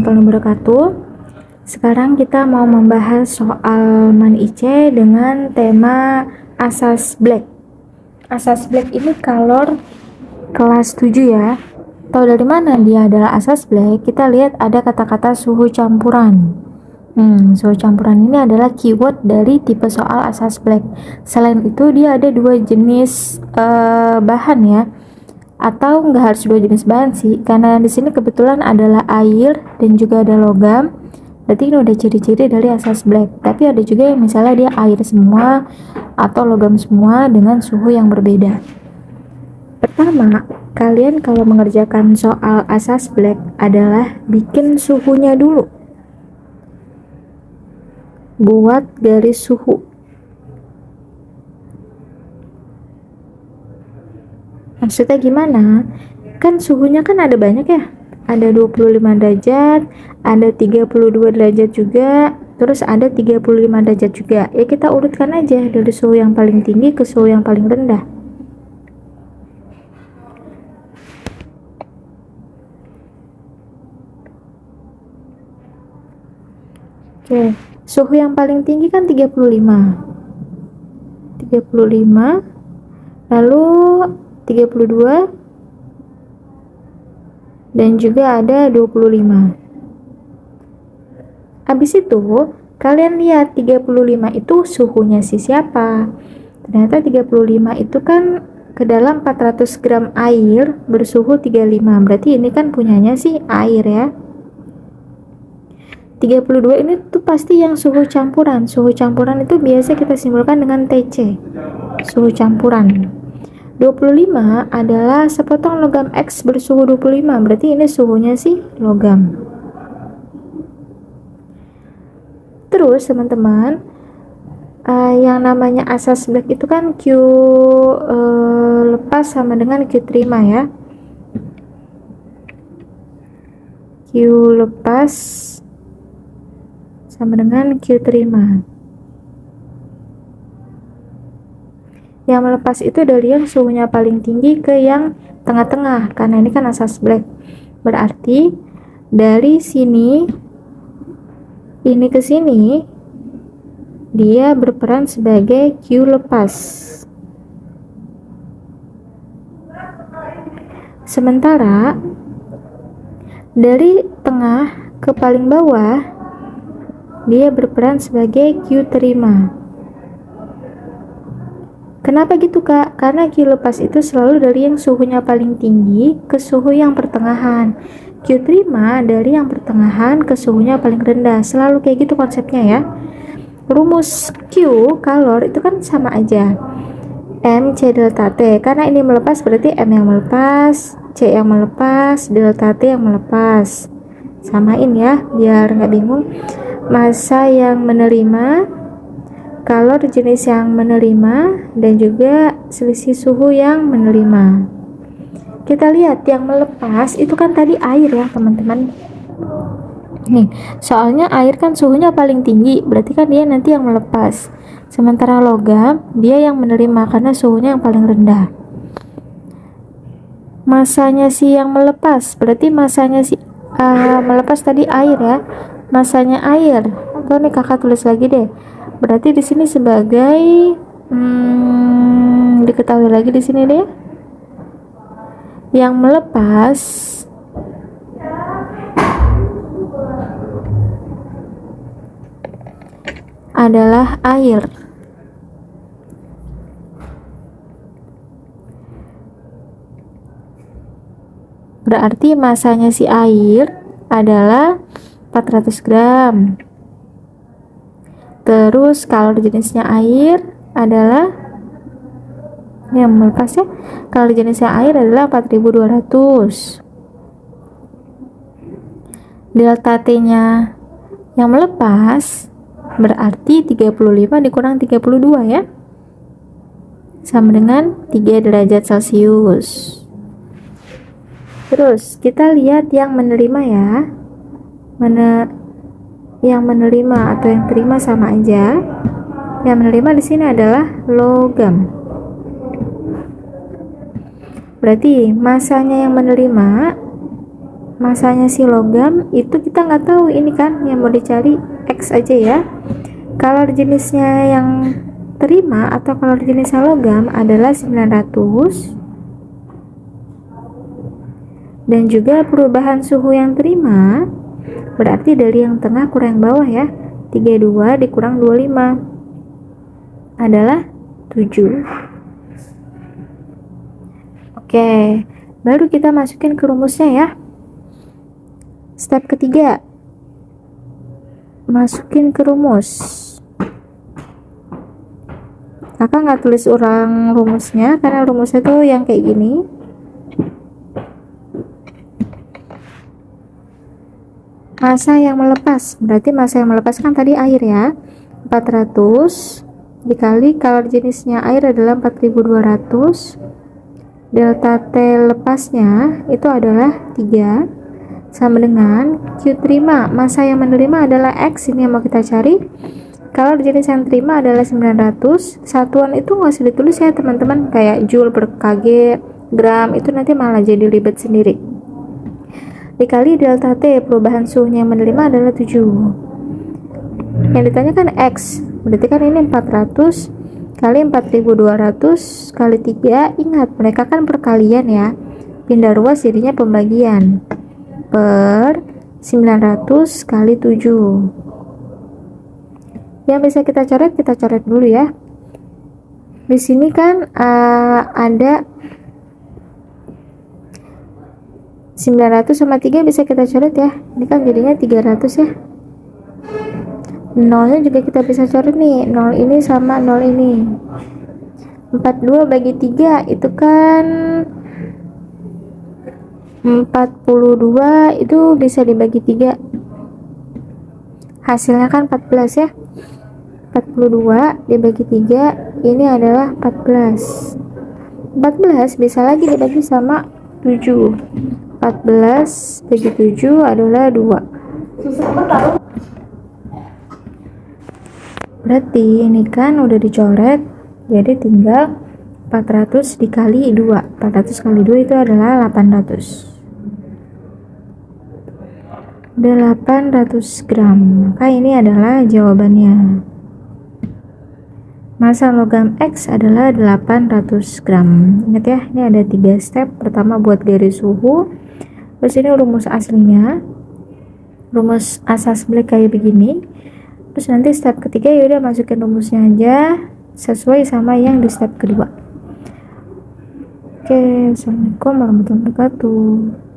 warahmatullahi wabarakatuh. Sekarang kita mau membahas soal Man IC dengan tema asas Black. Asas Black ini kalor kelas 7 ya. Tahu dari mana dia adalah asas Black? Kita lihat ada kata-kata suhu campuran. Suhu campuran ini adalah keyword dari tipe soal asas Black. Selain itu dia ada dua jenis bahan ya. Atau nggak harus dua jenis bahan sih, karena di sini kebetulan adalah air dan juga ada logam. Berarti ini udah ciri-ciri dari asas Black. Tapi ada juga yang misalnya dia air semua atau logam semua dengan suhu yang berbeda. Pertama, kalian kalau mengerjakan soal asas Black adalah bikin suhunya dulu. Buat garis suhu. Maksudnya gimana? Kan suhunya kan ada banyak ya. Ada 25 derajat, ada 32 derajat juga, terus ada 35 derajat juga. Ya kita urutkan aja dari suhu yang paling tinggi ke suhu yang paling rendah. Oke, suhu yang paling tinggi kan 35. 35, lalu 32 dan juga ada 25. Habis itu kalian lihat 35 itu suhunya si siapa. Ternyata 35 itu kan ke dalam 400 gram air bersuhu 35. Berarti ini kan punyanya si air ya. 32 ini tuh pasti yang suhu campuran. Suhu campuran itu biasa kita simbolkan dengan TC. Suhu campuran. 25 adalah sepotong logam X bersuhu 25, berarti ini suhunya sih logam. Terus teman-teman, yang namanya asas Black itu kan Q lepas sama dengan Q terima ya. Q lepas sama dengan Q terima. Yang melepas itu dari yang suhunya paling tinggi ke yang tengah-tengah, karena ini kan asas Black. Berarti dari sini ini ke sini dia berperan sebagai Q lepas. Sementara dari tengah ke paling bawah dia berperan sebagai Q terima. Kenapa gitu kak? Karena Q lepas itu selalu dari yang suhunya paling tinggi ke suhu yang pertengahan. Q terima dari yang pertengahan ke suhunya paling rendah. Selalu kayak gitu konsepnya ya. Rumus Q kalor itu kan sama aja. M C delta T. Karena ini melepas berarti M yang melepas, C yang melepas, delta T yang melepas. Samain ya biar nggak bingung. Massa yang menerima, kalor jenis yang menerima, dan juga selisih suhu yang menerima. Kita lihat yang melepas itu kan tadi air ya teman-teman. Nih, soalnya air kan suhunya paling tinggi, berarti kan dia nanti yang melepas. Sementara logam dia yang menerima karena suhunya yang paling rendah. Masanya si yang melepas, berarti masanya si melepas tadi air ya. Masanya air. Atau nih kakak tulis lagi deh. Berarti di sini sebagai diketahui lagi di sini deh. Yang melepas adalah air. Berarti masanya si air adalah 400 gram. Terus kalor jenisnya air adalah yang melepas ya. Kalor jenisnya air adalah 4200. Delta T-nya yang melepas berarti 35 dikurang 32 ya. Sama dengan 3 derajat Celcius. Terus kita lihat yang menerima ya. Yang menerima atau yang terima sama aja. Yang menerima di sini adalah logam. Berarti masanya yang menerima masanya si logam itu kita nggak tahu, ini kan yang mau dicari X aja ya. Kalor jenisnya yang terima atau kalor jenisnya logam adalah 900, dan juga perubahan suhu yang terima berarti dari yang tengah kurang yang bawah ya, 32 dikurang 25 adalah 7. Oke, baru kita masukin ke rumusnya ya. Step ketiga, masukin ke rumus. Kakak nggak tulis ulang rumusnya karena rumusnya tuh yang kayak gini. Massa yang melepas, berarti massa yang melepas kan tadi air ya, 400 dikali kalor jenisnya air adalah 4200, delta T lepasnya itu adalah 3, sama dengan Q terima, massa yang menerima adalah X, ini yang mau kita cari. Kalor jenis yang terima adalah 900, satuan itu nggak usah ditulis ya teman-teman, kayak joule per kg, gram, itu nanti malah jadi ribet sendiri. Dikali delta T, perubahan suhunya yang menerima adalah 7. Yang ditanyakan X, berarti kan ini 400 kali 4200 kali 3, ingat mereka kan perkalian ya, pindah ruas jadinya pembagian, per 900 kali 7. Yang bisa kita coret dulu ya. Di sini kan ada 900 sama 3 bisa kita coret ya, ini kan jadinya 300 ya. Nolnya juga kita bisa coret nih, 0 ini sama 0 ini. 42 bagi 3 itu kan 42, itu bisa dibagi 3, hasilnya kan 14 ya. 42 dibagi 3 ini adalah 14. 14 bisa lagi dibagi sama 7. 14 bagi 7 adalah 2. Berarti ini kan udah dicoret, jadi tinggal 400 dikali 2. 400 kali 2 itu adalah 800. 800 gram. Maka ini adalah jawabannya. Massa logam X adalah 800 gram. Ingat ya, ini ada 3 step. Pertama buat garis suhu. Terus ini rumus aslinya. Rumus asas black kayak begini. Terus nanti step ketiga yaudah masukin rumusnya aja sesuai sama yang di step kedua. Oke, assalamualaikum warahmatullahi wabarakatuh.